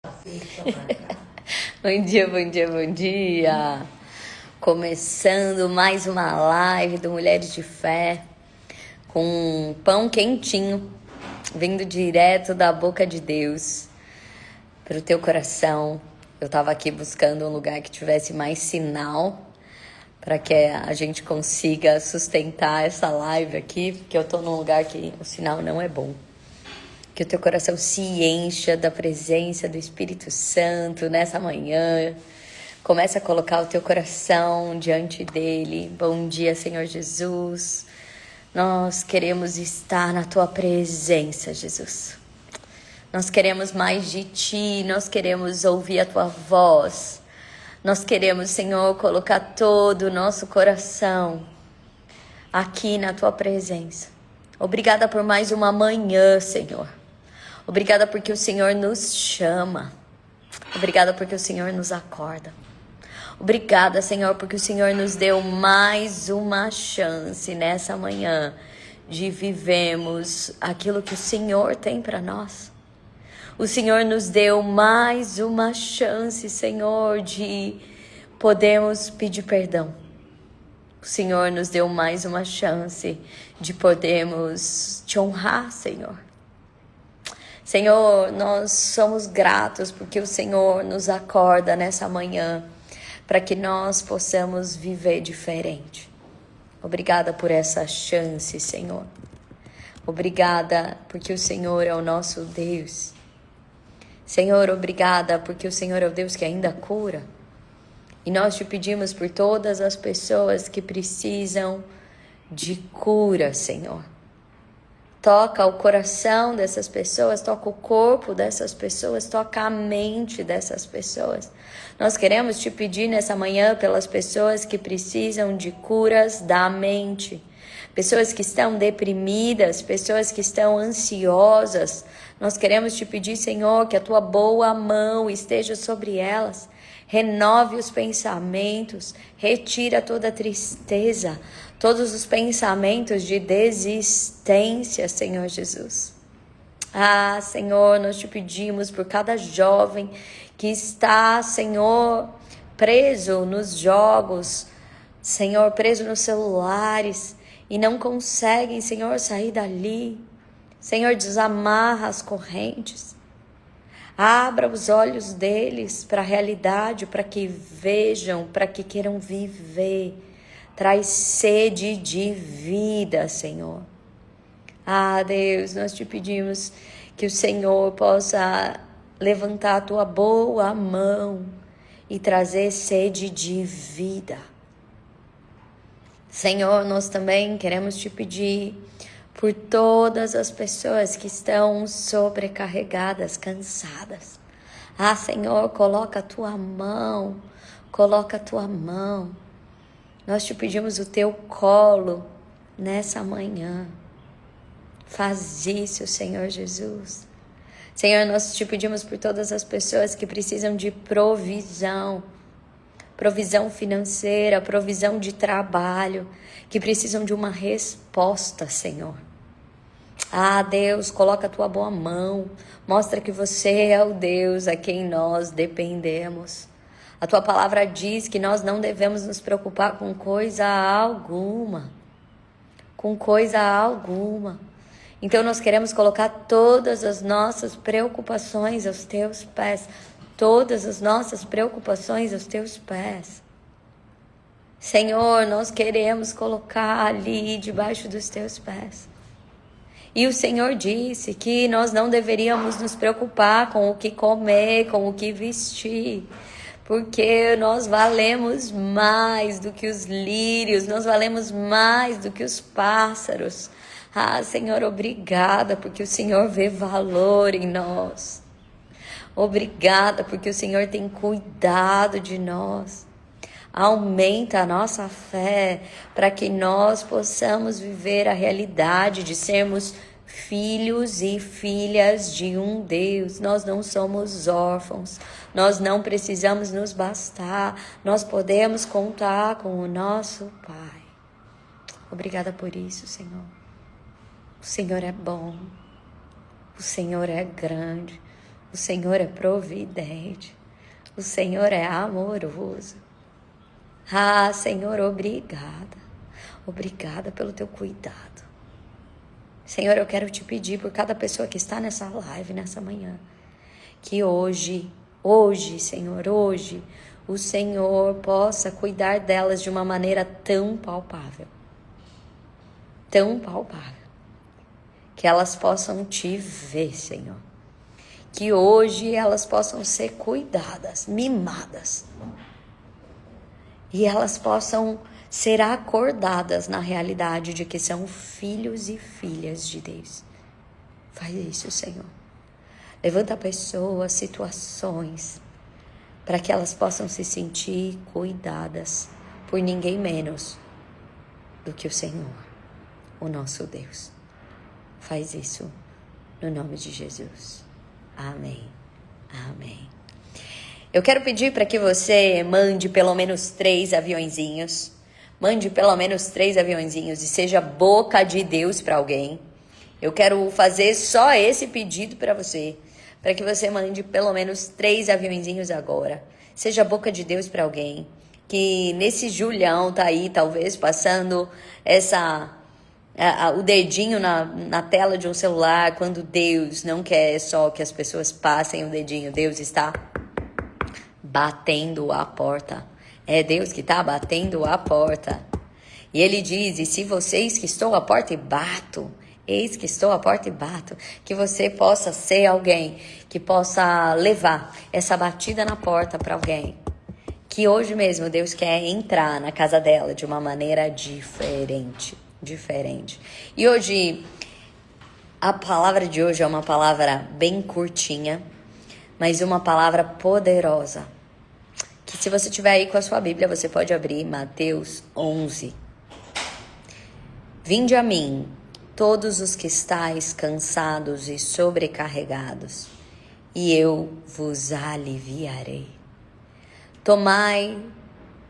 Bom dia, bom dia, bom dia. Começando mais uma live do Mulheres de Fé com um pão quentinho, vindo direto da boca de Deus para o teu coração. Eu estava aqui buscando um lugar que tivesse mais sinal para que a gente consiga sustentar essa live aqui, porque eu estou num lugar que o sinal não é bom. Que o teu coração se encha da presença do Espírito Santo nessa manhã. Comece a colocar o teu coração diante dele. Bom dia, Senhor Jesus. Nós queremos estar na tua presença, Jesus. Nós queremos mais de ti, nós queremos ouvir a tua voz. Nós queremos, Senhor, colocar todo o nosso coração aqui na tua presença. Obrigada por mais uma manhã, Senhor. Obrigada porque o Senhor nos chama. Obrigada porque o Senhor nos acorda. Obrigada, Senhor, porque o Senhor nos deu mais uma chance nessa manhã de vivermos aquilo que o Senhor tem para nós. O Senhor nos deu mais uma chance, Senhor, de podermos pedir perdão. O Senhor nos deu mais uma chance de podermos te honrar, Senhor. Senhor, nós somos gratos porque o Senhor nos acorda nessa manhã para que nós possamos viver diferente. Obrigada por essa chance, Senhor. Obrigada porque o Senhor é o nosso Deus. Senhor, obrigada porque o Senhor é o Deus que ainda cura. E nós te pedimos por todas as pessoas que precisam de cura, Senhor. Toca o coração dessas pessoas, toca o corpo dessas pessoas, toca a mente dessas pessoas. Nós queremos te pedir nessa manhã pelas pessoas que precisam de curas da mente. Pessoas que estão deprimidas, pessoas que estão ansiosas. Nós queremos te pedir, Senhor, que a tua boa mão esteja sobre elas. Renove os pensamentos, retira toda tristeza, todos os pensamentos de desistência, Senhor Jesus. Ah, Senhor, nós te pedimos por cada jovem que está, Senhor, preso nos jogos, Senhor, preso nos celulares e não conseguem, Senhor, sair dali. Senhor, desamarra as correntes. Abra os olhos deles para a realidade, para que vejam, para que queiram viver. Traz sede de vida, Senhor. Ah, Deus, nós te pedimos que o Senhor possa levantar a tua boa mão e trazer sede de vida. Senhor, nós também queremos te pedir por todas as pessoas que estão sobrecarregadas, cansadas. Ah, Senhor, coloca a tua mão, coloca a tua mão. Nós te pedimos o teu colo nessa manhã. Faz isso, Senhor Jesus. Senhor, nós te pedimos por todas as pessoas que precisam de provisão. Provisão financeira, provisão de trabalho, que precisam de uma resposta, Senhor. Ah, Deus, coloca a tua boa mão, mostra que você é o Deus a quem nós dependemos. A tua palavra diz que nós não devemos nos preocupar com coisa alguma, Então nós queremos colocar todas as nossas preocupações aos teus pés, todas as nossas preocupações aos teus pés. Senhor, nós queremos colocar ali debaixo dos teus pés. E o Senhor disse que nós não deveríamos nos preocupar com o que comer, com o que vestir, porque nós valemos mais do que os lírios, nós valemos mais do que os pássaros. Ah, Senhor, obrigada, porque o Senhor vê valor em nós. Obrigada, porque o Senhor tem cuidado de nós. Aumenta a nossa fé para que nós possamos viver a realidade de sermos filhos e filhas de um Deus. Nós não somos órfãos, nós não precisamos nos bastar, nós podemos contar com o nosso Pai. Obrigada por isso, Senhor. O Senhor é bom, o Senhor é grande, O Senhor é providente. O Senhor é amoroso. Ah, Senhor, obrigada. Obrigada pelo teu cuidado. Senhor, eu quero te pedir por cada pessoa que está nessa live, nessa manhã, que hoje, Senhor, hoje, o Senhor possa cuidar delas de uma maneira tão palpável. Tão palpável. Que elas possam te ver, Senhor. Que hoje elas possam ser cuidadas, mimadas. E elas possam ser acordadas na realidade de que são filhos e filhas de Deus. Faz isso, Senhor. Levanta pessoas, situações, para que elas possam se sentir cuidadas por ninguém menos do que o Senhor, o nosso Deus. Faz isso no nome de Jesus. Amém. Amém. Eu quero pedir para que você mande pelo menos 3 aviõezinhos. Mande pelo menos 3 aviõezinhos e seja boca de Deus para alguém. Eu quero fazer só esse pedido para você. Para que você mande pelo menos 3 aviõezinhos agora. Seja boca de Deus para alguém. Que nesse Julião tá aí, talvez, passando o dedinho na tela de um celular. Quando Deus não quer só que as pessoas passem o dedinho. Deus está batendo a porta. É Deus que está batendo a porta. E ele diz, e se vocês que estou à porta e bato, eis que estou à porta e bato, que você possa ser alguém que possa levar essa batida na porta para alguém. Que hoje mesmo Deus quer entrar na casa dela de uma maneira diferente. E hoje, a palavra de hoje é uma palavra bem curtinha, mas uma palavra poderosa. Que se você tiver aí com a sua Bíblia, você pode abrir Mateus 11. Vinde a mim, todos os que estáis cansados e sobrecarregados, e eu vos aliviarei. Tomai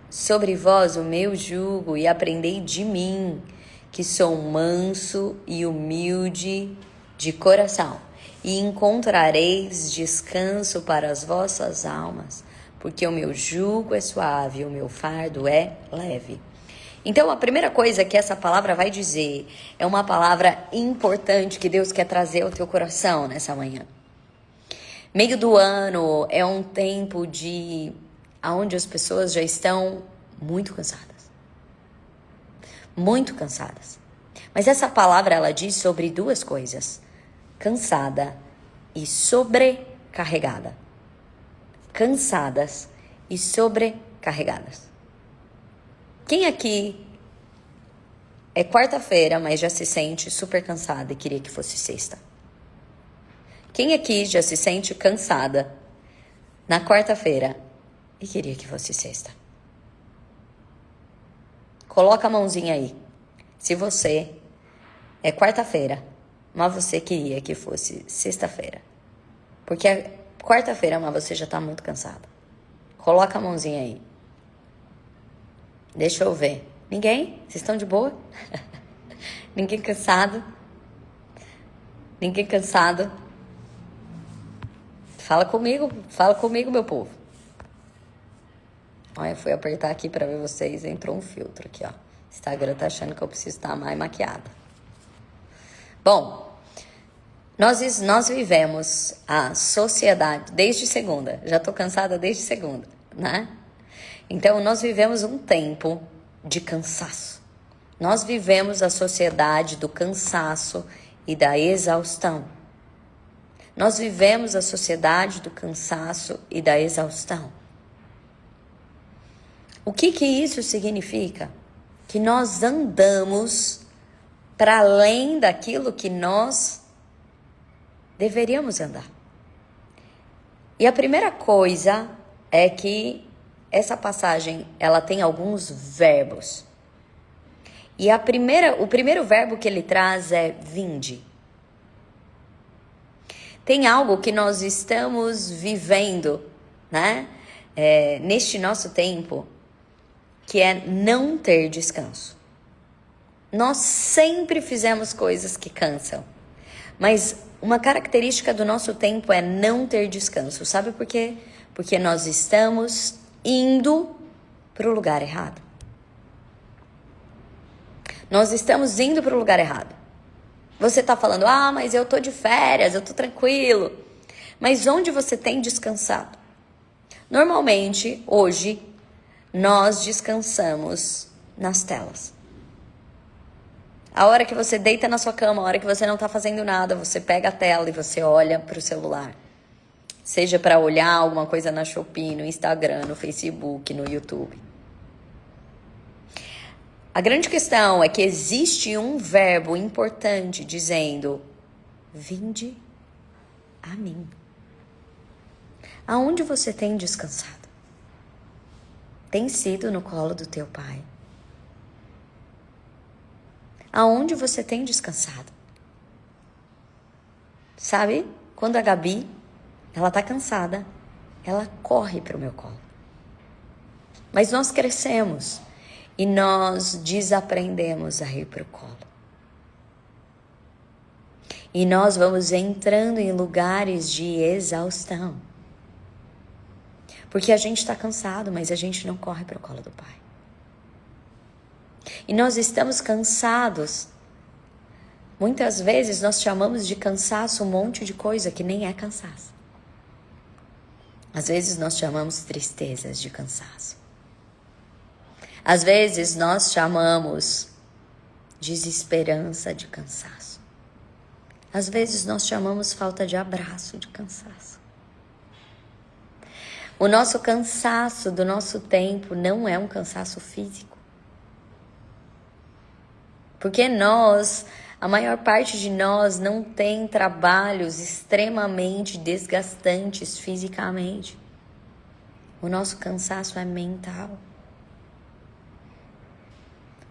sobre vós o meu jugo e aprendei de mim, que sou manso e humilde de coração, e encontrareis descanso para as vossas almas, porque o meu jugo é suave e o meu fardo é leve. Então, a primeira coisa que essa palavra vai dizer é uma palavra importante que Deus quer trazer ao teu coração nessa manhã. Meio do ano é um tempo onde as pessoas já estão muito cansadas. Muito cansadas. Mas essa palavra, ela diz sobre 2 coisas. Cansada e sobrecarregada. Cansadas e sobrecarregadas. Quem aqui é quarta-feira, mas já se sente super cansada e queria que fosse sexta? Quem aqui já se sente cansada na quarta-feira e queria que fosse sexta? Coloca a mãozinha aí. Se você é quarta-feira, mas você queria que fosse sexta-feira. Porque é quarta-feira, mas você já tá muito cansada. Coloca a mãozinha aí. Deixa eu ver. Ninguém? Vocês estão de boa? Ninguém cansado? Ninguém cansado? Fala comigo, meu povo. Olha, eu fui apertar aqui pra ver vocês, entrou um filtro aqui, ó. Instagram tá achando que eu preciso estar mais maquiada. Bom, nós vivemos a sociedade desde segunda. Já tô cansada desde segunda, né? Então, nós vivemos um tempo de cansaço. Nós vivemos a sociedade do cansaço e da exaustão. Nós vivemos a sociedade do cansaço e da exaustão. O que isso significa? Que nós andamos para além daquilo que nós deveríamos andar. E a primeira coisa é que essa passagem, ela tem alguns verbos. E o primeiro verbo que ele traz é vinde. Tem algo que nós estamos vivendo, né? Neste nosso tempo, que é não ter descanso. Nós sempre fizemos coisas que cansam. Mas uma característica do nosso tempo é não ter descanso. Sabe por quê? Porque nós estamos indo para o lugar errado. Nós estamos indo para o lugar errado. Você está falando, mas eu tô de férias, eu tô tranquilo. Mas onde você tem descansado? Normalmente, hoje, nós descansamos nas telas. A hora que você deita na sua cama, a hora que você não tá fazendo nada, você pega a tela e você olha pro celular. Seja para olhar alguma coisa na Shopee, no Instagram, no Facebook, no YouTube. A grande questão é que existe um verbo importante dizendo: vinde a mim. Aonde você tem descansado? Tem sido no colo do teu pai? Aonde você tem descansado? Sabe, quando a Gabi, ela tá cansada, ela corre pro meu colo. Mas nós crescemos e nós desaprendemos a ir pro colo. E nós vamos entrando em lugares de exaustão. Porque a gente tá cansado, mas a gente não corre pro colo do pai. E nós estamos cansados. Muitas vezes nós chamamos de cansaço um monte de coisa que nem é cansaço. Às vezes nós chamamos tristezas de cansaço. Às vezes nós chamamos desesperança de cansaço. Às vezes nós chamamos falta de abraço de cansaço. O nosso cansaço do nosso tempo não é um cansaço físico. Porque a maior parte de nós não tem trabalhos extremamente desgastantes fisicamente. O nosso cansaço é mental.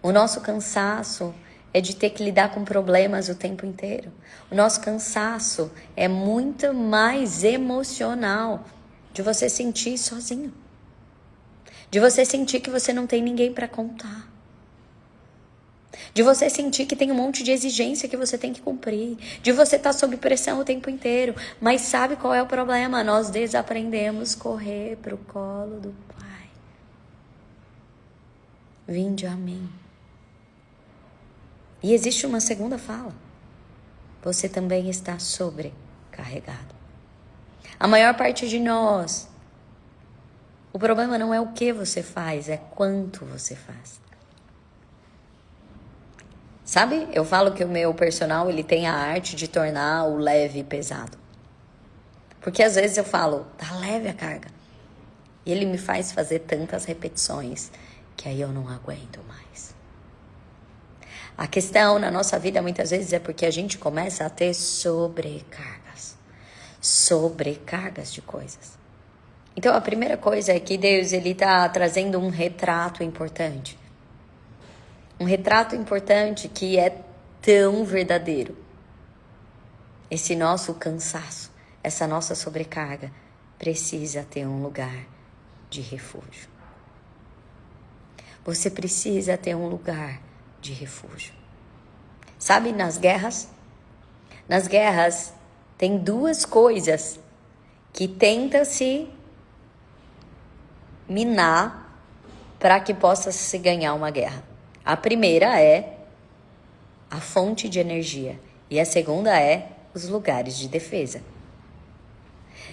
O nosso cansaço é de ter que lidar com problemas o tempo inteiro. O nosso cansaço é muito mais emocional, de você sentir sozinho. De você sentir que você não tem ninguém para contar. De você sentir que tem um monte de exigência que você tem que cumprir. De você estar sob pressão o tempo inteiro. Mas sabe qual é o problema? Nós desaprendemos correr para o colo do Pai. Vinde a mim. E existe uma segunda fala. Você também está sobrecarregado. A maior parte de nós, o problema não é o que você faz, é quanto você faz. Sabe, eu falo que o meu personal, ele tem a arte de tornar o leve pesado. Porque às vezes eu falo, tá leve a carga. E ele me faz fazer tantas repetições que aí eu não aguento mais. A questão na nossa vida muitas vezes é porque a gente começa a ter sobrecargas de coisas. Então a primeira coisa é que Deus, ele tá trazendo um retrato importante. Um retrato importante que é tão verdadeiro. Esse nosso cansaço, essa nossa sobrecarga, precisa ter um lugar de refúgio. Você precisa ter um lugar de refúgio. Sabe, nas guerras tem duas coisas que tentam se minar para que possa se ganhar uma guerra. A primeira é a fonte de energia e a segunda é os lugares de defesa.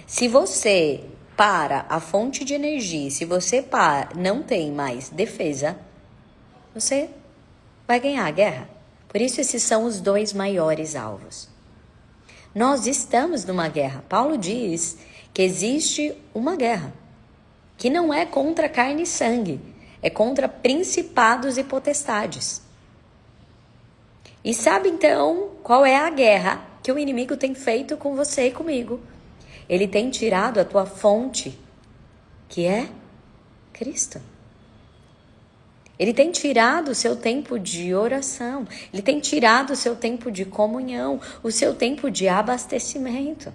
Se você para a fonte de energia, se você não tem mais defesa, você vai ganhar a guerra. Por isso esses são os dois maiores alvos. Nós estamos numa guerra. Paulo diz que existe uma guerra que não é contra carne e sangue, é contra principados e potestades. E sabe então qual é a guerra que o inimigo tem feito com você e comigo? Ele tem tirado a tua fonte, que é Cristo. Ele tem tirado o seu tempo de oração. Ele tem tirado o seu tempo de comunhão, o seu tempo de abastecimento.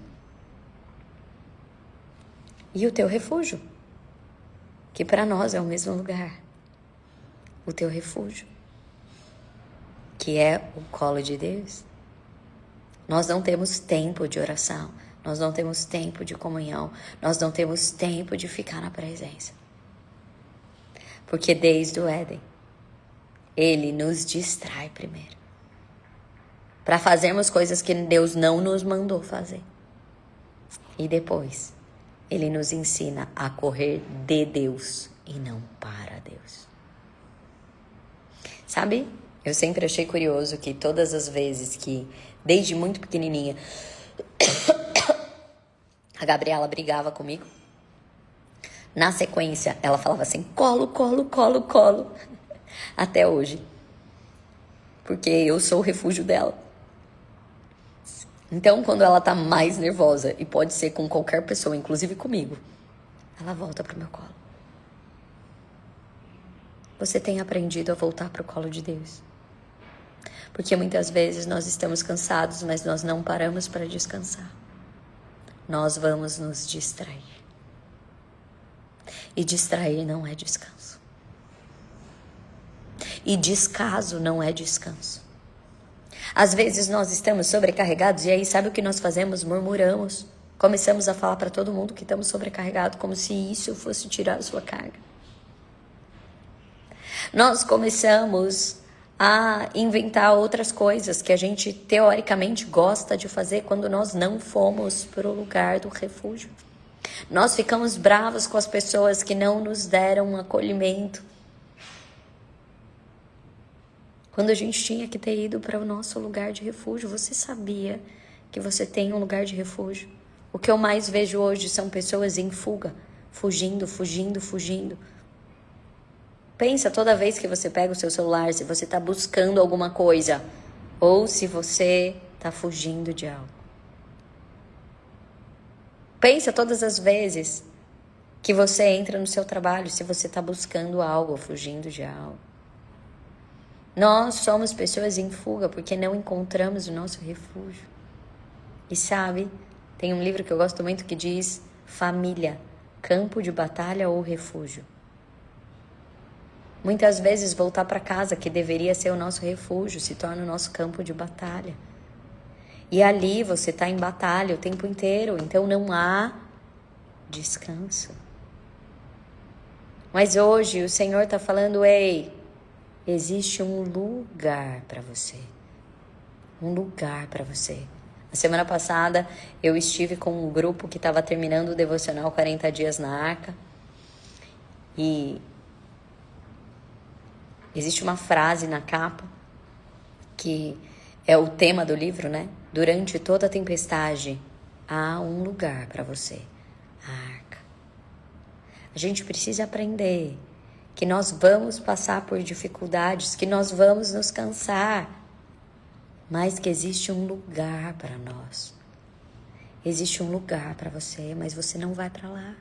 E o teu refúgio, que para nós é o mesmo lugar. O teu refúgio, que é o colo de Deus. Nós não temos tempo de oração, nós não temos tempo de comunhão, nós não temos tempo de ficar na presença. Porque desde o Éden, Ele nos distrai primeiro, para fazermos coisas que Deus não nos mandou fazer. E depois, Ele nos ensina a correr de Deus e não para Deus. Sabe? Eu sempre achei curioso que todas as vezes que, desde muito pequenininha, a Gabriela brigava comigo, na sequência ela falava assim, colo, colo, colo, colo, até hoje. Porque eu sou o refúgio dela. Então, quando ela tá mais nervosa, e pode ser com qualquer pessoa, inclusive comigo, ela volta pro meu colo. Você tem aprendido a voltar pro colo de Deus? Porque muitas vezes nós estamos cansados, mas nós não paramos para descansar. Nós vamos nos distrair. E distrair não é descanso. E descaso não é descanso. Às vezes nós estamos sobrecarregados e aí sabe o que nós fazemos? Murmuramos. Começamos a falar para todo mundo que estamos sobrecarregados, como se isso fosse tirar a sua carga. Nós começamos a inventar outras coisas que a gente teoricamente gosta de fazer quando nós não fomos para o lugar do refúgio. Nós ficamos bravos com as pessoas que não nos deram um acolhimento, quando a gente tinha que ter ido para o nosso lugar de refúgio. Você sabia que você tem um lugar de refúgio? O que eu mais vejo hoje são pessoas em fuga, fugindo, fugindo, fugindo. Pensa toda vez que você pega o seu celular, se você está buscando alguma coisa ou se você está fugindo de algo. Pensa todas as vezes que você entra no seu trabalho, se você está buscando algo ou fugindo de algo. Nós somos pessoas em fuga porque não encontramos o nosso refúgio. E sabe, tem um livro que eu gosto muito que diz: família, campo de batalha ou refúgio. Muitas vezes voltar para casa, que deveria ser o nosso refúgio, se torna o nosso campo de batalha. E ali você está em batalha o tempo inteiro, então não há descanso. Mas hoje o Senhor está falando: ei, existe um lugar para você. Um lugar para você. Na semana passada eu estive com um grupo que estava terminando o devocional 40 dias na Arca. E existe uma frase na capa que é o tema do livro, né? Durante toda a tempestade há um lugar para você, a arca. A gente precisa aprender que nós vamos passar por dificuldades, que nós vamos nos cansar, mas que existe um lugar para nós. Existe um lugar para você, mas você não vai para lá.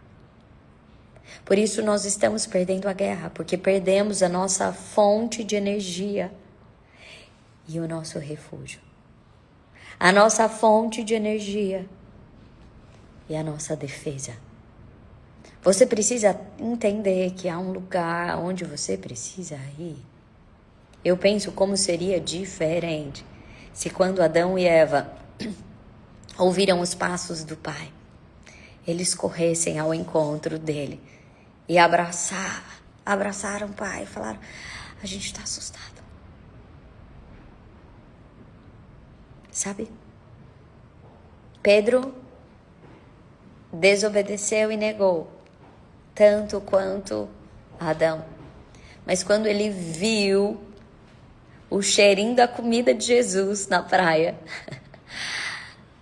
Por isso nós estamos perdendo a guerra, porque perdemos a nossa fonte de energia e o nosso refúgio. A nossa fonte de energia e a nossa defesa. Você precisa entender que há um lugar onde você precisa ir. Eu penso como seria diferente se quando Adão e Eva ouviram os passos do Pai, eles corressem ao encontro dele e abraçaram o Pai e falaram: a gente está assustado. Sabe? Pedro desobedeceu e negou, tanto quanto Adão. Mas quando ele viu o cheirinho da comida de Jesus na praia,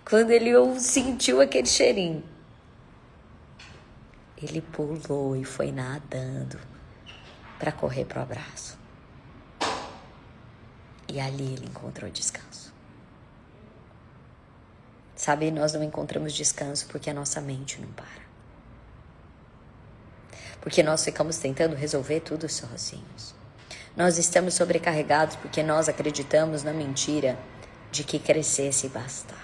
quando ele sentiu aquele cheirinho, ele pulou e foi nadando para correr pro abraço. E ali ele encontrou descanso. Sabe, nós não encontramos descanso porque a nossa mente não para. Porque nós ficamos tentando resolver tudo sozinhos. Nós estamos sobrecarregados porque nós acreditamos na mentira de que crescesse e bastar.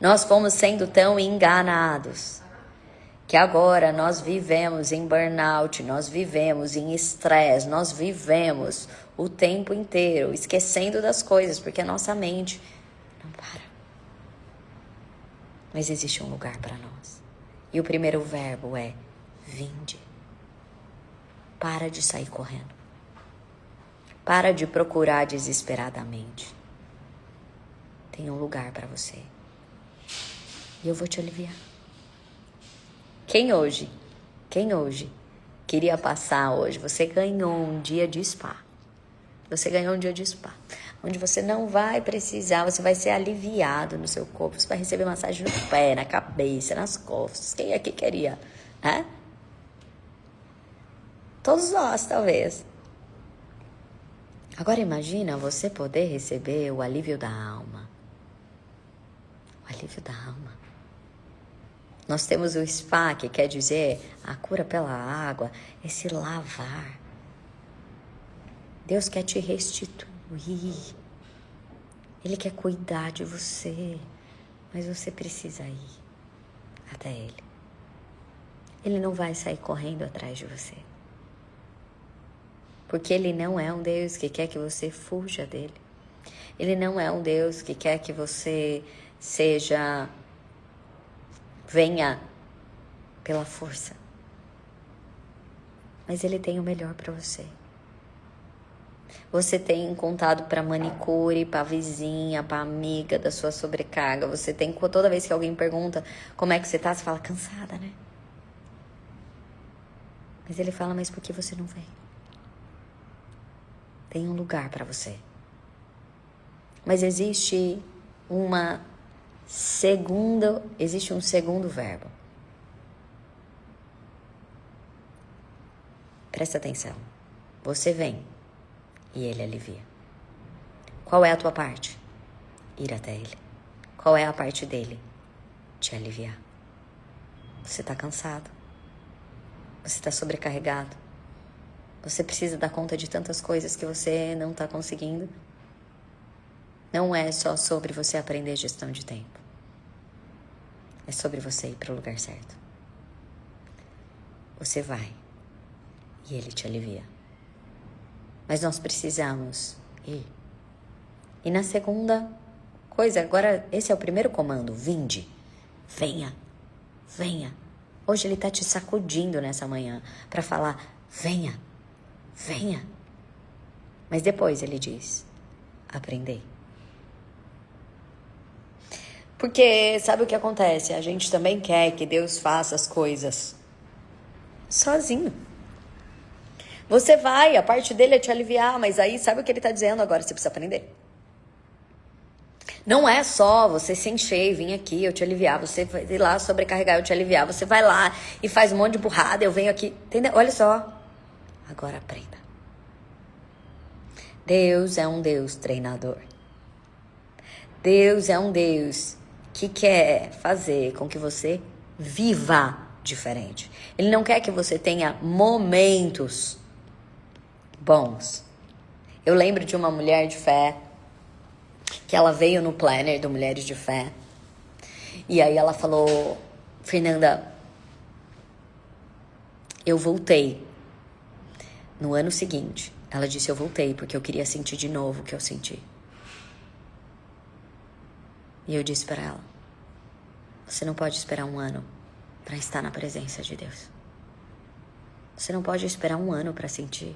Nós fomos sendo tão enganados que agora nós vivemos em burnout, nós vivemos em estresse, nós vivemos o tempo inteiro esquecendo das coisas, porque a nossa mente Não para. Mas existe um lugar para nós. E o primeiro verbo é vinde. Para de sair correndo. Para de procurar desesperadamente. Tem um lugar para você. E eu vou te aliviar. Quem hoje queria passar hoje? Você ganhou um dia de spa. Você ganhou um dia de spa. Onde você não vai precisar, você vai ser aliviado no seu corpo. Você vai receber massagem no pé, na cabeça, nas costas. Quem aqui queria? Né? Todos nós, talvez. Agora imagina você poder receber o alívio da alma. O alívio da alma. Nós temos o spa, que quer dizer a cura pela água, esse lavar. Deus quer te restituir. Ele quer cuidar de você, mas você precisa ir até Ele. Ele não vai sair correndo atrás de você. Porque Ele não é um Deus que quer que você fuja dele. Ele não é um Deus que quer que você venha pela força. Mas Ele tem o melhor para você. Você tem contado para manicure, para vizinha, para amiga da sua sobrecarga. Você tem, toda vez que alguém pergunta como é que você tá, você fala cansada, né? Mas Ele fala, mas por que você não vem? Tem um lugar para você. Mas existe um segundo verbo. Presta atenção. Você vem e Ele alivia. Qual é a tua parte? Ir até Ele. Qual é a parte dele? Te aliviar. Você está cansado. Você está sobrecarregado. Você precisa dar conta de tantas coisas que você não está conseguindo. Não é só sobre você aprender gestão de tempo. É sobre você ir para o lugar certo. Você vai e Ele te alivia. Mas nós precisamos ir. E na segunda coisa, agora esse é o primeiro comando, vinde, venha, venha. Hoje Ele está te sacudindo nessa manhã para falar, venha, venha. Mas depois Ele diz, aprendei. Porque sabe o que acontece? A gente também quer que Deus faça as coisas sozinho. Você vai, a parte dele é te aliviar, mas aí sabe o que Ele está dizendo agora? Você precisa aprender. Não é só você se encher e vir aqui, eu te aliviar. Você vai ir lá sobrecarregar, eu te aliviar. Você vai lá e faz um monte de burrada, eu venho aqui. Entendeu? Olha só. Agora aprenda. Deus é um Deus treinador. Deus é um Deus que quer fazer com que você viva diferente. Ele não quer que você tenha momentos bons. Eu lembro de uma mulher de fé que ela veio no planner do Mulheres de Fé. E aí ela falou, Fernanda, eu voltei no ano seguinte. Ela disse, eu voltei porque eu queria sentir de novo o que eu senti. E eu disse para ela, você não pode esperar um ano para estar na presença de Deus. Você não pode esperar um ano para sentir.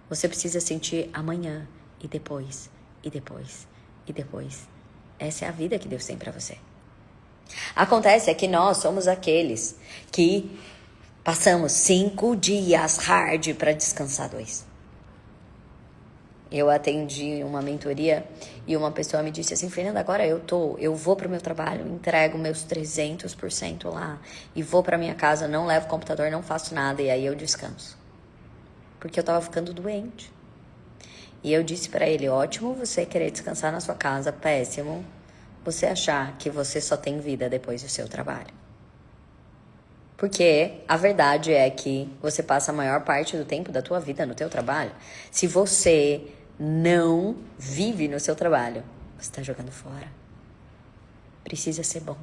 Você precisa sentir amanhã e depois, e depois, e depois. Essa é a vida que Deus tem para você. Acontece é que nós somos aqueles que passamos 5 dias hard para descansar 2. Eu atendi uma mentoria e uma pessoa me disse assim, Fernanda, agora eu vou pro meu trabalho, entrego meus 300% lá e vou pra minha casa, não levo computador, não faço nada e aí eu descanso. Porque eu tava ficando doente. E eu disse pra ele, ótimo você querer descansar na sua casa, péssimo você achar que você só tem vida depois do seu trabalho. Porque a verdade é que você passa a maior parte do tempo da tua vida no teu trabalho. Se você não vive no seu trabalho, você está jogando fora. Precisa ser bom.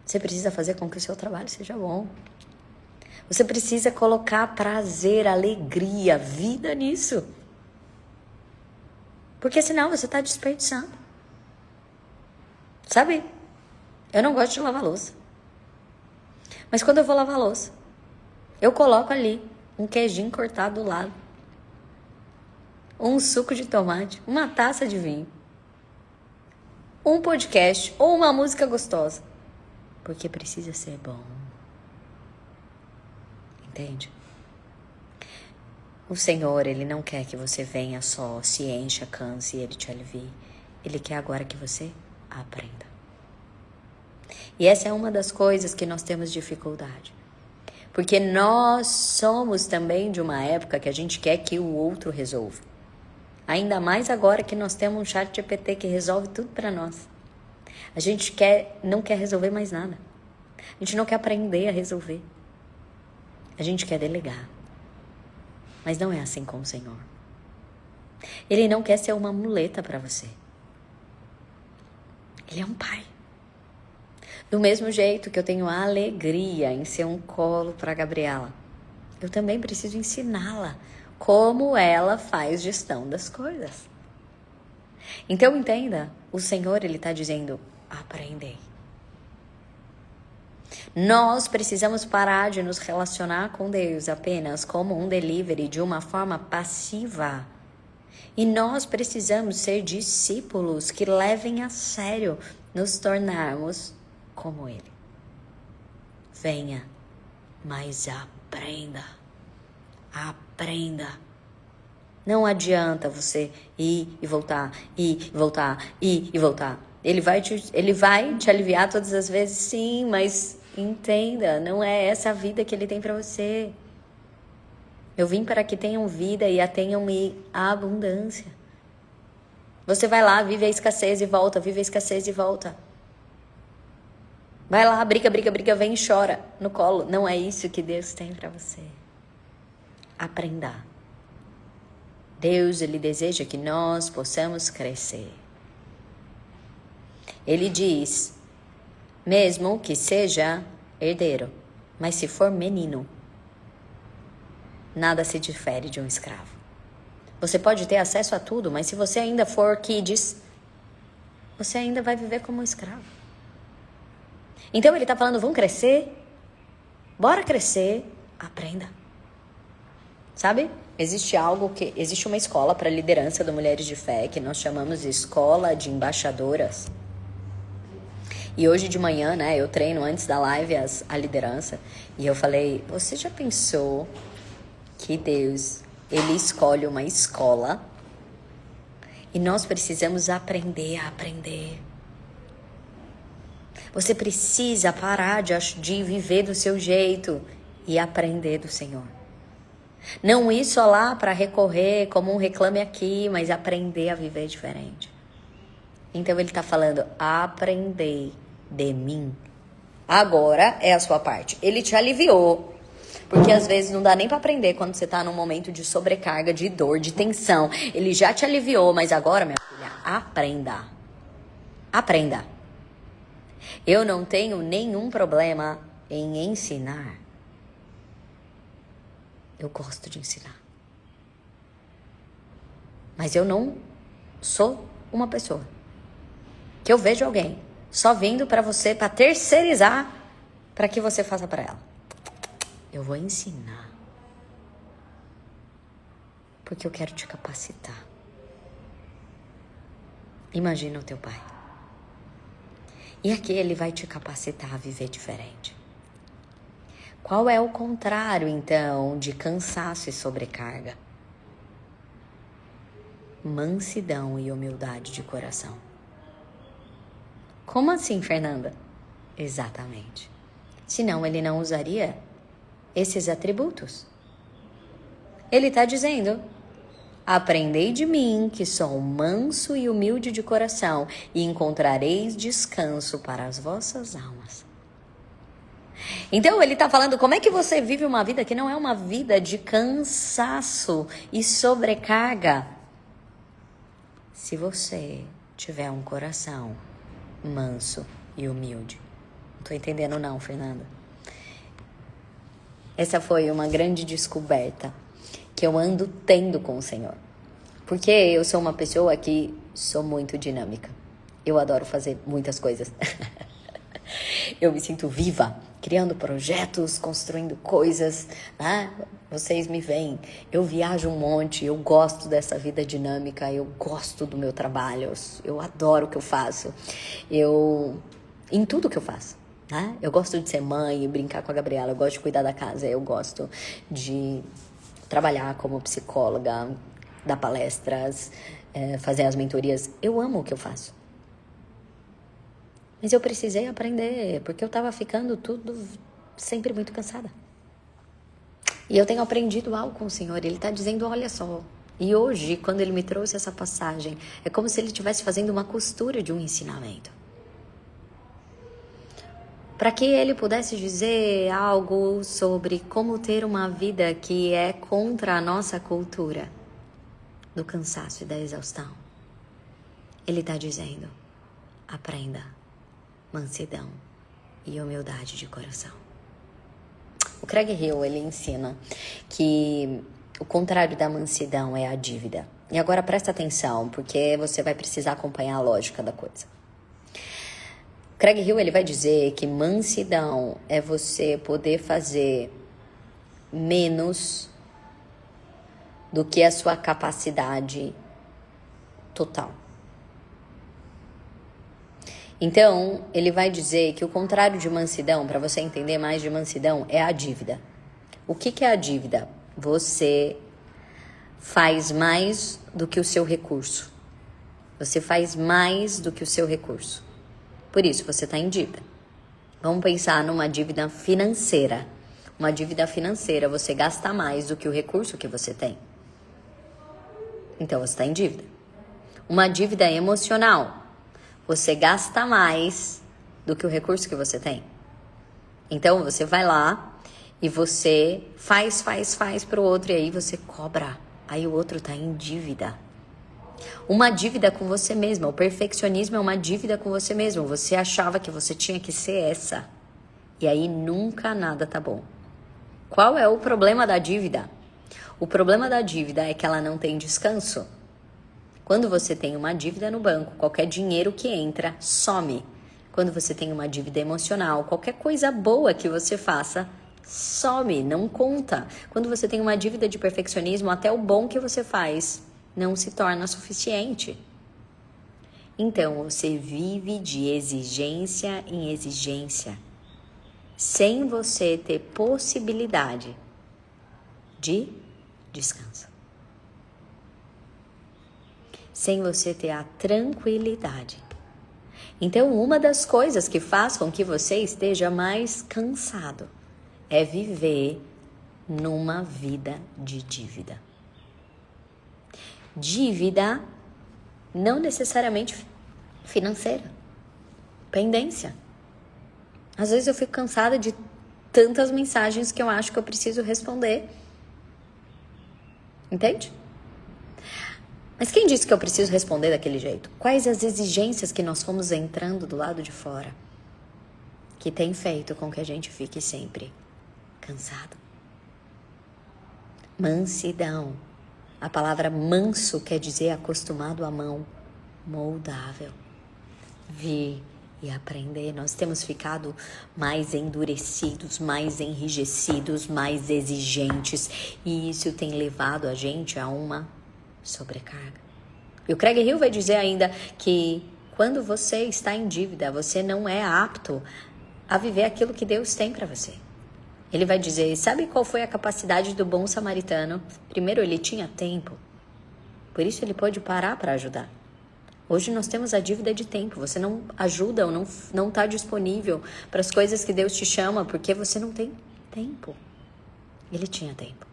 Você precisa fazer com que o seu trabalho seja bom. Você precisa colocar prazer, alegria, vida nisso. Porque senão você está desperdiçando. Sabe? Eu não gosto de lavar louça. Mas quando eu vou lavar louça, eu coloco ali um queijinho cortado do lado, um suco de tomate, uma taça de vinho, um podcast ou uma música gostosa. Porque precisa ser bom. Entende? O Senhor, Ele não quer que você venha só, se encha, canse e Ele te alivie. Ele quer agora que você aprenda. E essa é uma das coisas que nós temos dificuldade. Porque nós somos também de uma época que a gente quer que o outro resolva. Ainda mais agora que nós temos um chat GPT que resolve tudo para nós. A gente não quer resolver mais nada. A gente não quer aprender a resolver. A gente quer delegar. Mas não é assim com o Senhor. Ele não quer ser uma muleta para você. Ele é um pai. Do mesmo jeito que eu tenho alegria em ser um colo para Gabriela, eu também preciso ensiná-la como ela faz gestão das coisas. Então entenda, o Senhor, Ele está dizendo, aprendei. Nós precisamos parar de nos relacionar com Deus apenas como um delivery de uma forma passiva. E nós precisamos ser discípulos que levem a sério nos tornarmos como Ele. Venha, mas aprenda. Aprenda. Não adianta você ir e voltar, ir e voltar, ir e voltar. Ele vai te aliviar todas as vezes, sim, mas entenda, não é essa a vida que Ele tem para você. Eu vim para que tenham vida e a tenham em abundância. Você vai lá, vive a escassez e volta, vive a escassez e volta. Vai lá, briga, vem e chora no colo. Não é isso que Deus tem para você. Aprenda. Deus, Ele deseja que nós possamos crescer. Ele diz, mesmo que seja herdeiro, mas se for menino, nada se difere de um escravo. Você pode ter acesso a tudo, mas se você ainda for kids, você ainda vai viver como um escravo. Então Ele está falando, vamos crescer? Bora crescer, aprenda. Sabe? Existe uma escola para liderança de mulheres de fé, que nós chamamos de Escola de Embaixadoras. E hoje de manhã, né, eu treino antes da live a liderança. E eu falei, você já pensou que Deus, Ele escolhe uma escola e nós precisamos aprender a aprender. Você precisa parar de viver do seu jeito e aprender do Senhor. Não ir só lá para recorrer como um reclame aqui, mas aprender a viver diferente. Então Ele está falando, aprendei de mim. Agora é a sua parte. Ele te aliviou. Porque às vezes não dá nem para aprender quando você tá num momento de sobrecarga, de dor, de tensão. Ele já te aliviou, mas agora, minha filha, aprenda. Aprenda. Eu não tenho nenhum problema em ensinar. Eu gosto de ensinar. Mas eu não sou uma pessoa que eu vejo alguém só vindo para você, para terceirizar, para que você faça para ela. Eu vou ensinar. Porque eu quero te capacitar. Imagina o teu pai. E aqui Ele vai te capacitar a viver diferente. Qual é o contrário, então, de cansaço e sobrecarga? Mansidão e humildade de coração. Como assim, Fernanda? Exatamente. Senão Ele não usaria esses atributos. Ele está dizendo, aprendei de mim, que sou manso e humilde de coração, e encontrareis descanso para as vossas almas. Então Ele está falando, como é que você vive uma vida que não é uma vida de cansaço e sobrecarga? Se você tiver um coração manso e humilde. Não estou entendendo não, Fernanda. Essa foi uma grande descoberta que eu ando tendo com o Senhor. Porque eu sou uma pessoa que sou muito dinâmica. Eu adoro fazer muitas coisas. Eu me sinto viva, criando projetos, construindo coisas, né? Vocês me veem, eu viajo um monte, eu gosto dessa vida dinâmica, eu gosto do meu trabalho, eu adoro o que eu faço, em tudo que eu faço, né? Eu gosto de ser mãe e brincar com a Gabriela, eu gosto de cuidar da casa, eu gosto de trabalhar como psicóloga, dar palestras, fazer as mentorias, eu amo o que eu faço. Mas eu precisei aprender, porque eu tava ficando tudo sempre muito cansada. E eu tenho aprendido algo com o Senhor, Ele tá dizendo, olha só. E hoje, quando Ele me trouxe essa passagem, é como se Ele estivesse fazendo uma costura de um ensinamento. Para que Ele pudesse dizer algo sobre como ter uma vida que é contra a nossa cultura do cansaço e da exaustão. Ele tá dizendo, aprenda mansidão e humildade de coração. O Craig Hill, ele ensina que o contrário da mansidão é a dívida. E agora presta atenção, porque você vai precisar acompanhar a lógica da coisa. O Craig Hill, ele vai dizer que mansidão é você poder fazer menos do que a sua capacidade total. Então, ele vai dizer que o contrário de mansidão, para você entender mais de mansidão, é a dívida. O que é a dívida? Você faz mais do que o seu recurso. Você faz mais do que o seu recurso. Por isso, você está em dívida. Vamos pensar numa dívida financeira. Uma dívida financeira, você gasta mais do que o recurso que você tem. Então, você está em dívida. Uma dívida emocional. Você gasta mais do que o recurso que você tem. Então, você vai lá e você faz pro outro e aí você cobra. Aí o outro tá em dívida. Uma dívida com você mesma. O perfeccionismo é uma dívida com você mesmo. Você achava que você tinha que ser essa. E aí nunca nada tá bom. Qual é o problema da dívida? O problema da dívida é que ela não tem descanso. Quando você tem uma dívida no banco, qualquer dinheiro que entra, some. Quando você tem uma dívida emocional, qualquer coisa boa que você faça, some, não conta. Quando você tem uma dívida de perfeccionismo, até o bom que você faz não se torna suficiente. Então, você vive de exigência em exigência, sem você ter possibilidade de descanso. Sem você ter a tranquilidade. Então, uma das coisas que faz com que você esteja mais cansado é viver numa vida de dívida. Dívida não necessariamente financeira. Pendência. Às vezes eu fico cansada de tantas mensagens que eu acho que eu preciso responder. Entende? Mas quem disse que eu preciso responder daquele jeito? Quais as exigências que nós fomos entrando do lado de fora que tem feito com que a gente fique sempre cansado? Mansidão. A palavra manso quer dizer acostumado à mão, moldável. Vir e aprender. Nós temos ficado mais endurecidos, mais enrijecidos, mais exigentes. E isso tem levado a gente a uma sobrecarga. E o Craig Hill vai dizer ainda que quando você está em dívida, você não é apto a viver aquilo que Deus tem para você. Ele vai dizer, sabe qual foi a capacidade do bom samaritano? Primeiro, ele tinha tempo. Por isso ele pôde parar para ajudar. Hoje nós temos a dívida de tempo. Você não ajuda ou não está disponível para as coisas que Deus te chama porque você não tem tempo. Ele tinha tempo.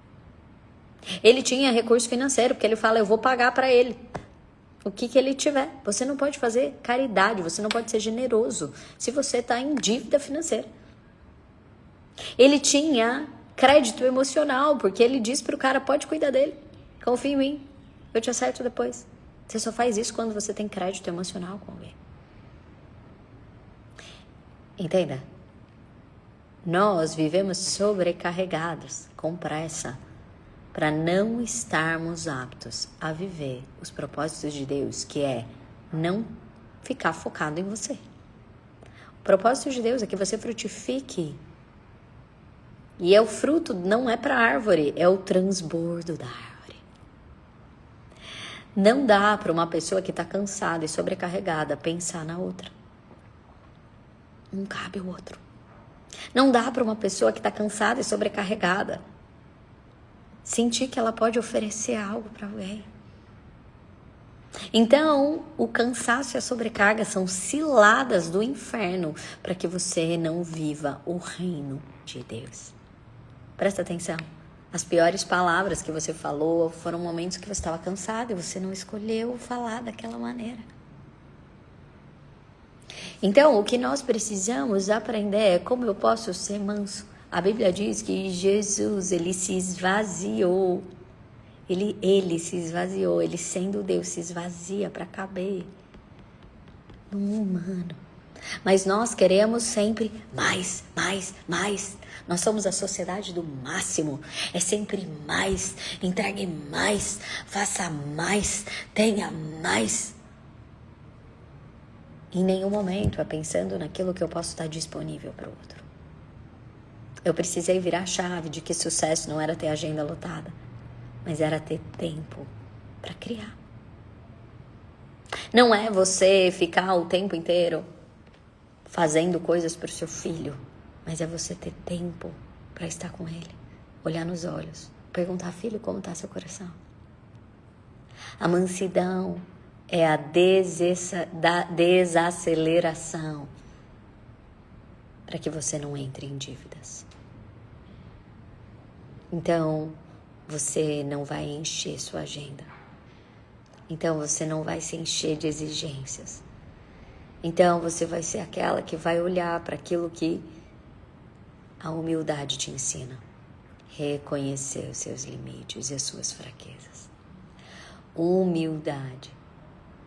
Ele tinha recurso financeiro, porque ele fala, eu vou pagar para ele o que ele tiver. Você não pode fazer caridade, você não pode ser generoso se você está em dívida financeira. Ele tinha crédito emocional, porque ele diz para o cara, pode cuidar dele, confia em mim, eu te acerto depois. Você só faz isso quando você tem crédito emocional com alguém. Entenda? Nós vivemos sobrecarregados, com pressa, para não estarmos aptos a viver os propósitos de Deus, que é não ficar focado em você. O propósito de Deus é que você frutifique. E o fruto não é para a árvore, é o transbordo da árvore. Não dá para uma pessoa que está cansada e sobrecarregada pensar na outra. Não cabe o outro. Não dá para uma pessoa que está cansada e sobrecarregada sentir que ela pode oferecer algo para alguém. Então, o cansaço e a sobrecarga são ciladas do inferno para que você não viva o reino de Deus. Presta atenção. As piores palavras que você falou foram momentos que você estava cansado e você não escolheu falar daquela maneira. Então, o que nós precisamos aprender é como eu posso ser manso. A Bíblia diz que Jesus, ele se esvaziou. Ele se esvaziou. Ele, sendo Deus, se esvazia para caber num humano. Mas nós queremos sempre mais, mais, mais. Nós somos a sociedade do máximo. É sempre mais. Entregue mais. Faça mais. Tenha mais. Em nenhum momento é pensando naquilo que eu posso estar disponível para o outro. Eu precisei virar a chave de que sucesso não era ter agenda lotada, mas era ter tempo para criar. Não é você ficar o tempo inteiro fazendo coisas para o seu filho, mas é você ter tempo para estar com ele, olhar nos olhos, perguntar: filho, como está seu coração? A mansidão é a desaceleração para que você não entre em dívidas. Então, você não vai encher sua agenda. Então, você não vai se encher de exigências. Então, você vai ser aquela que vai olhar para aquilo que a humildade te ensina. Reconhecer os seus limites e as suas fraquezas. Humildade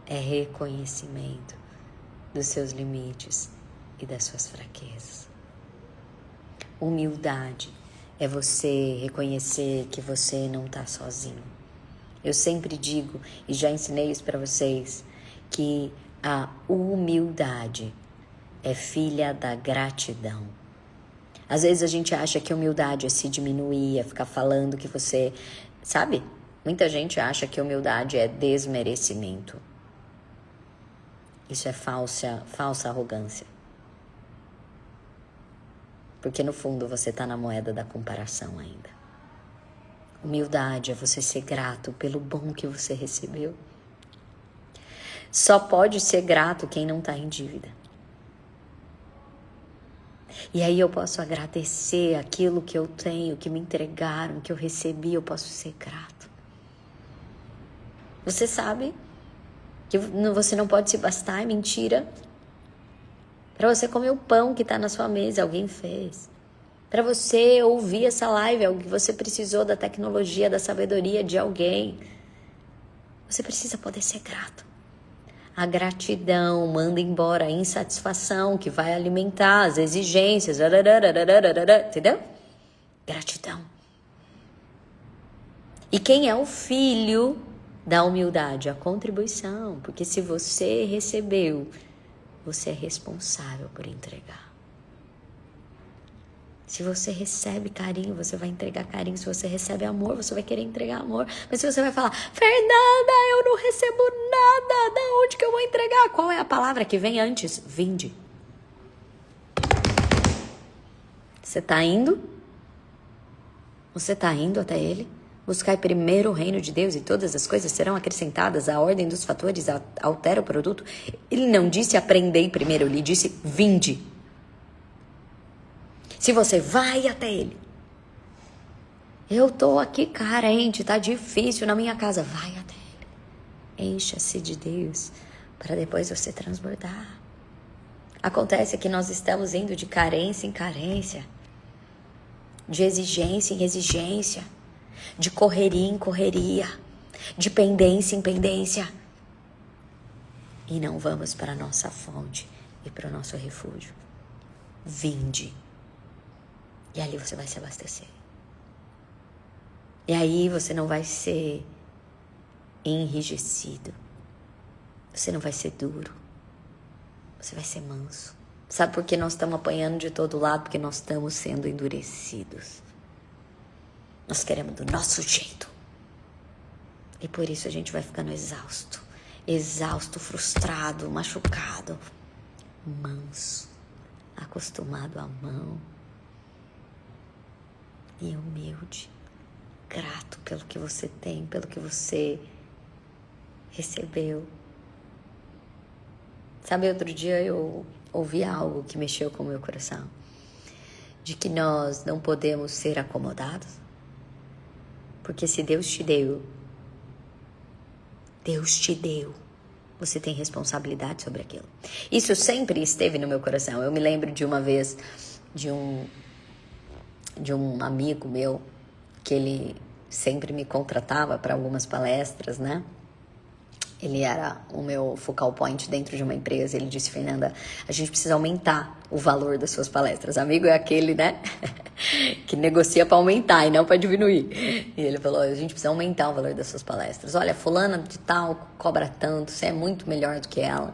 é reconhecimento dos seus limites e das suas fraquezas. Humildade é você reconhecer que você não está sozinho. Eu sempre digo, e já ensinei isso para vocês, que a humildade é filha da gratidão. Às vezes a gente acha que humildade é se diminuir, é ficar falando que você... Sabe? Muita gente acha que humildade é desmerecimento. Isso é falsa arrogância. Porque no fundo você está na moeda da comparação ainda. Humildade é você ser grato pelo bom que você recebeu. Só pode ser grato quem não está em dívida. E aí eu posso agradecer aquilo que eu tenho, que me entregaram, que eu recebi, eu posso ser grato. Você sabe que você não pode se bastar, é mentira. Para você comer o pão que está na sua mesa, alguém fez. Para você ouvir essa live, algo que você precisou da tecnologia, da sabedoria de alguém. Você precisa poder ser grato. A gratidão manda embora a insatisfação que vai alimentar as exigências. Entendeu? Gratidão. E quem é o filho da humildade? A contribuição. Porque se você recebeu, você é responsável por entregar. Se você recebe carinho, você vai entregar carinho. Se você recebe amor, você vai querer entregar amor. Mas se você vai falar: Fernanda, eu não recebo nada, da onde que eu vou entregar? Qual é a palavra que vem antes? Vinde. Você está indo? Você está indo até Ele? Buscai primeiro o reino de Deus e todas as coisas serão acrescentadas. A ordem dos fatores altera o produto. Ele não disse aprendei primeiro, ele disse vinde. Se você vai até Ele. Eu tô aqui carente, tá difícil na minha casa. Vai até Ele. Encha-se de Deus para depois você transbordar. Acontece que nós estamos indo de carência em carência. De exigência em exigência. De correria em correria. De pendência em pendência. E não vamos para a nossa fonte e para o nosso refúgio. Vinde. E ali você vai se abastecer. E aí você não vai ser enrijecido. Você não vai ser duro. Você vai ser manso. Sabe por que nós estamos apanhando de todo lado? Porque nós estamos sendo endurecidos. Nós queremos do nosso jeito. E por isso a gente vai ficando exausto. Exausto, frustrado, machucado. Manso. Acostumado à mão. E humilde. Grato pelo que você tem, pelo que você recebeu. Sabe, outro dia eu ouvi algo que mexeu com o meu coração. De que nós não podemos ser acomodados. Porque se Deus te deu, você tem responsabilidade sobre aquilo. Isso sempre esteve no meu coração. Eu me lembro de uma vez de um amigo meu, que ele sempre me contratava para algumas palestras, né? Ele era o meu focal point dentro de uma empresa. Ele disse: Fernanda, a gente precisa aumentar o valor das suas palestras. Amigo é aquele, né? que negocia para aumentar e não para diminuir. E ele falou: a gente precisa aumentar o valor das suas palestras. Olha, fulana de tal cobra tanto, você é muito melhor do que ela.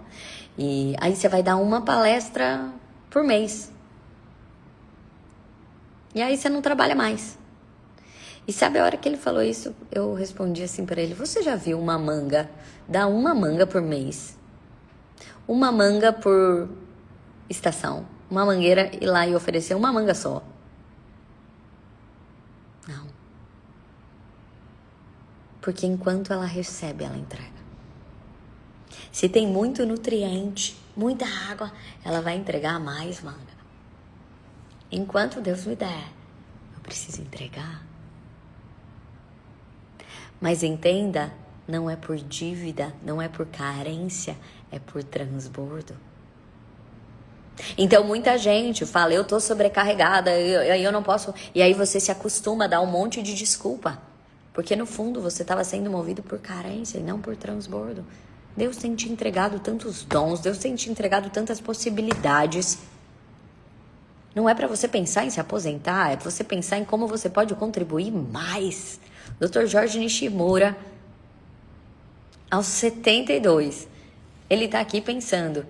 E aí você vai dar uma palestra por mês. E aí você não trabalha mais. E sabe a hora que ele falou isso, eu respondi assim para ele: você já viu uma manga dar uma manga por mês? Uma manga por estação. Uma mangueira ir lá e oferecer uma manga só. Não. Porque enquanto ela recebe, ela entrega. Se tem muito nutriente, muita água, ela vai entregar mais manga. Enquanto Deus me der, eu preciso entregar. Mas entenda, não é por dívida, não é por carência, é por transbordo. Então muita gente fala: eu tô sobrecarregada, eu não posso. E aí você se acostuma a dar um monte de desculpa. Porque no fundo você estava sendo movido por carência e não por transbordo. Deus tem te entregado tantos dons, Deus tem te entregado tantas possibilidades. Não é para você pensar em se aposentar, é para você pensar em como você pode contribuir mais. Dr. Jorge Nishimura, aos 72, ele está aqui pensando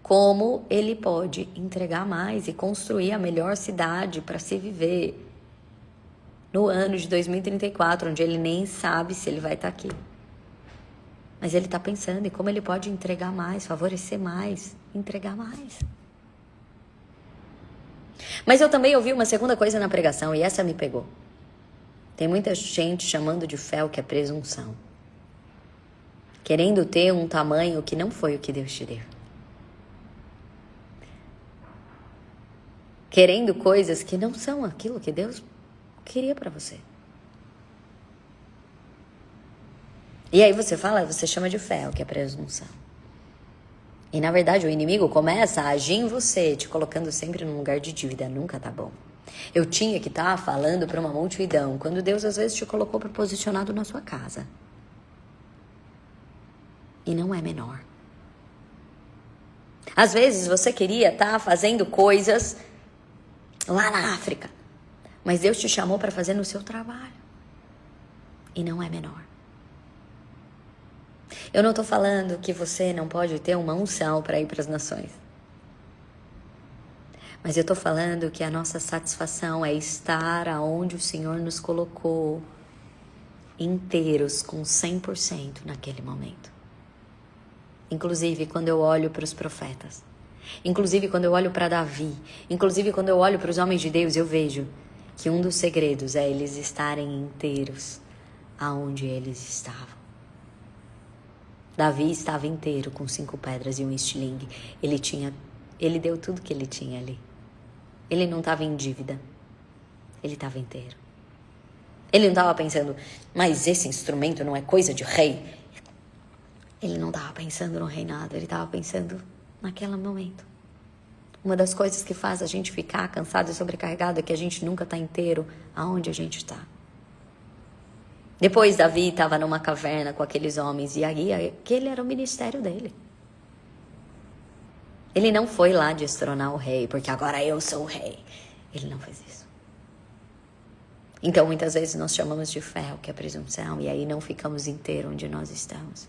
como ele pode entregar mais e construir a melhor cidade para se viver no ano de 2034, onde ele nem sabe se ele vai estar aqui. Mas ele está pensando em como ele pode entregar mais, favorecer mais, entregar mais. Mas eu também ouvi uma segunda coisa na pregação, e essa me pegou. Tem muita gente chamando de fé o que é presunção. Querendo ter um tamanho que não foi o que Deus te deu. Querendo coisas que não são aquilo que Deus queria para você. E aí você chama de fé o que é presunção. E na verdade o inimigo começa a agir em você, te colocando sempre num lugar de dívida. Nunca tá bom. Eu tinha que estar falando para uma multidão, quando Deus às vezes te colocou posicionado na sua casa. E não é menor. Às vezes você queria estar fazendo coisas lá na África, mas Deus te chamou para fazer no seu trabalho. E não é menor. Eu não estou falando que você não pode ter uma unção para ir para as nações. Mas eu estou falando que a nossa satisfação é estar aonde o Senhor nos colocou, inteiros, com 100% naquele momento. Inclusive quando eu olho para os profetas, inclusive quando eu olho para Davi, inclusive quando eu olho para os homens de Deus, eu vejo que um dos segredos é eles estarem inteiros aonde eles estavam. Davi estava inteiro com 5 pedras e um estilingue. Ele deu tudo que ele tinha ali. Ele não estava em dívida. Ele estava inteiro. Ele não estava pensando: mas esse instrumento não é coisa de rei. Ele não estava pensando no reinado. Ele estava pensando naquele momento. Uma das coisas que faz a gente ficar cansado e sobrecarregado é que a gente nunca está inteiro aonde a gente está. Depois Davi estava numa caverna com aqueles homens e aí aquele era o ministério dele. Ele não foi lá destronar o rei, porque agora eu sou o rei. Ele não fez isso. Então muitas vezes nós chamamos de fé o que é presunção e aí não ficamos inteiros onde nós estamos.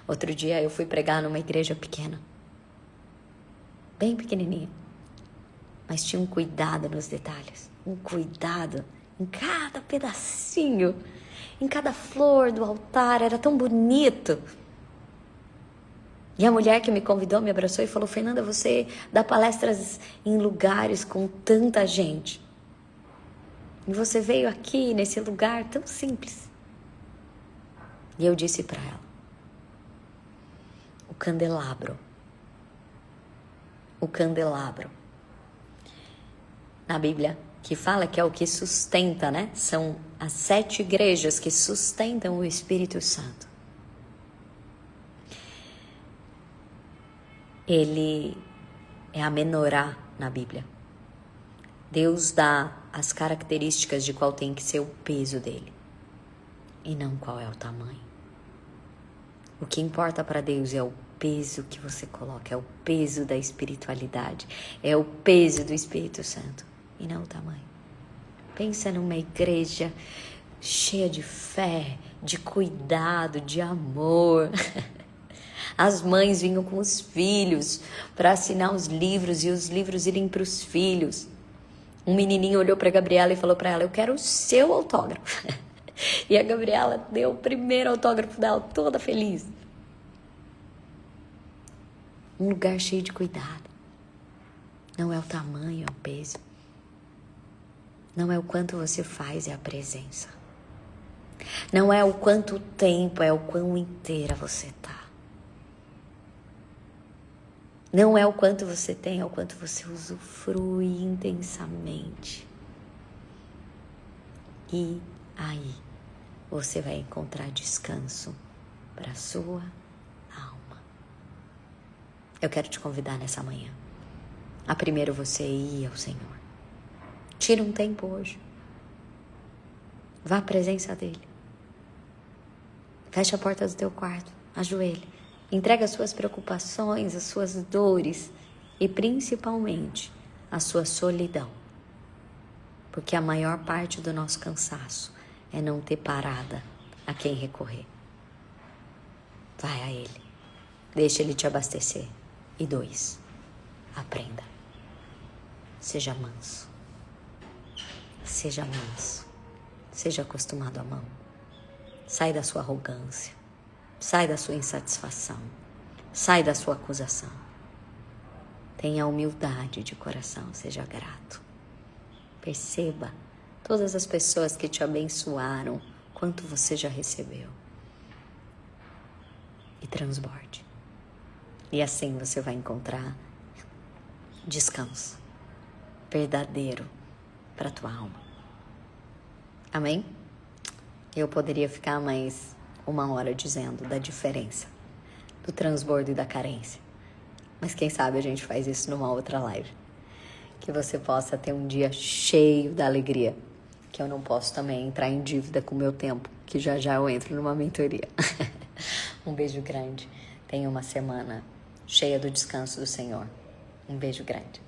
Outro dia eu fui pregar numa igreja pequena, bem pequenininha, mas tinha um cuidado nos detalhes, um cuidado em cada pedacinho, em cada flor do altar, era tão bonito. E a mulher que me convidou me abraçou e falou: Fernanda, você dá palestras em lugares com tanta gente. E você veio aqui nesse lugar tão simples. E eu disse para ela: o candelabro. Na Bíblia, que fala que é o que sustenta, né? São as 7 igrejas que sustentam o Espírito Santo. Ele é a menorá na Bíblia. Deus dá as características de qual tem que ser o peso dele e não qual é o tamanho. O que importa para Deus é o peso que você coloca, é o peso da espiritualidade, é o peso do Espírito Santo e não o tamanho. Pensa numa igreja cheia de fé, de cuidado, de amor. As mães vinham com os filhos para assinar os livros e os livros irem para os filhos. Um menininho olhou para a Gabriela e falou para ela: eu quero o seu autógrafo. E a Gabriela deu o primeiro autógrafo dela, toda feliz. Um lugar cheio de cuidado. Não é o tamanho, é o peso. Não é o quanto você faz, é a presença. Não é o quanto tempo, é o quão inteira você tá. Não é o quanto você tem, é o quanto você usufrui intensamente. E aí você vai encontrar descanso para a sua alma. Eu quero te convidar nessa manhã a primeiro você ir ao Senhor. Tira um tempo hoje. Vá à presença dele. Feche a porta do teu quarto, ajoelhe. Entrega as suas preocupações, as suas dores e principalmente a sua solidão. Porque a maior parte do nosso cansaço é não ter parada a quem recorrer. Vai a ele. Deixa ele te abastecer. E 2, aprenda. Seja manso. Seja manso. Seja acostumado à mão. Sai da sua arrogância. Sai da sua insatisfação. Sai da sua acusação. Tenha humildade de coração. Seja grato. Perceba todas as pessoas que te abençoaram, quanto você já recebeu. E transborde. E assim você vai encontrar descanso verdadeiro para a tua alma. Amém? Eu poderia ficar mais 1 hora dizendo da diferença do transbordo e da carência. Mas quem sabe a gente faz isso numa outra live. Que você possa ter um dia cheio da alegria. Que eu não posso também entrar em dívida com o meu tempo, que já já eu entro numa mentoria. Um beijo grande. Tenha uma semana cheia do descanso do Senhor. Um beijo grande.